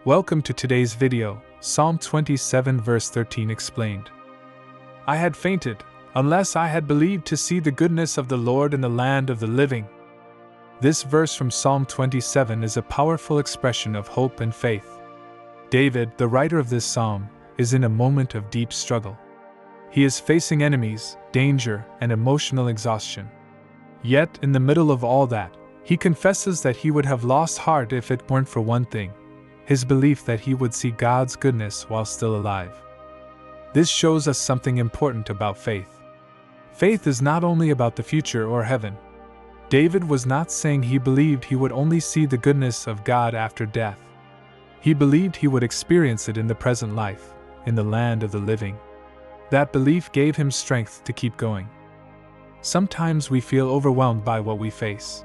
Welcome to today's video, Psalm 27 verse 13 explained. I had fainted, unless I had believed to see the goodness of the Lord in the land of the living. This verse from Psalm 27 is a powerful expression of hope and faith. David, the writer of this psalm, is in a moment of deep struggle. He is facing enemies, danger, and emotional exhaustion. Yet, in the middle of all that, he confesses that he would have lost heart if it weren't for one thing: his belief that he would see God's goodness while still alive. This shows us something important about faith. Faith is not only about the future or heaven. David was not saying he believed he would only see the goodness of God after death. He believed he would experience it in the present life, in the land of the living. That belief gave him strength to keep going. Sometimes we feel overwhelmed by what we face.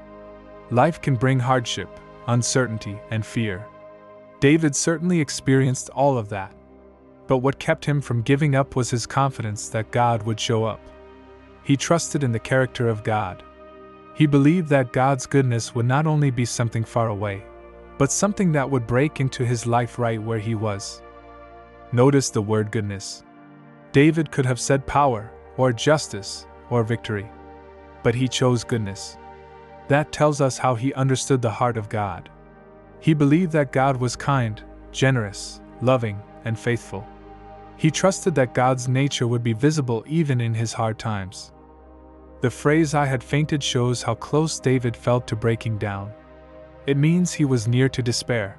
Life can bring hardship, uncertainty, and fear. David certainly experienced all of that. But what kept him from giving up was his confidence that God would show up. He trusted in the character of God. He believed that God's goodness would not only be something far away, but something that would break into his life right where he was. Notice the word goodness. David could have said power, or justice, or victory. But he chose goodness. That tells us how he understood the heart of God. He believed that God was kind, generous, loving, and faithful. He trusted that God's nature would be visible even in his hard times. The phrase "I had fainted" shows how close David felt to breaking down. It means he was near to despair.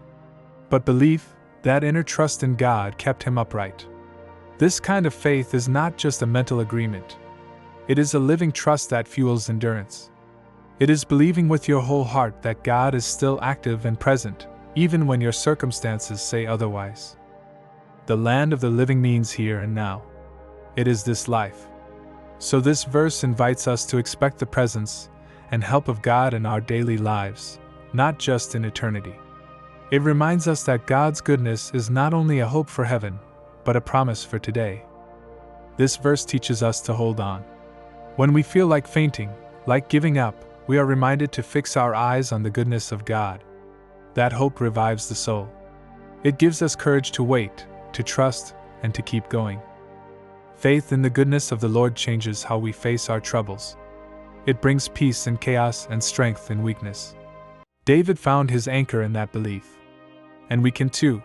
But belief, that inner trust in God, kept him upright. This kind of faith is not just a mental agreement. It is a living trust that fuels endurance. It is believing with your whole heart that God is still active and present, even when your circumstances say otherwise. The land of the living means here and now. It is this life. So this verse invites us to expect the presence and help of God in our daily lives, not just in eternity. It reminds us that God's goodness is not only a hope for heaven, but a promise for today. This verse teaches us to hold on. When we feel like fainting, like giving up, we are reminded to fix our eyes on the goodness of God. That hope revives the soul. It gives us courage to wait, to trust, and to keep going. Faith in the goodness of the Lord changes how we face our troubles. It brings peace in chaos and strength in weakness. David found his anchor in that belief. And we can too,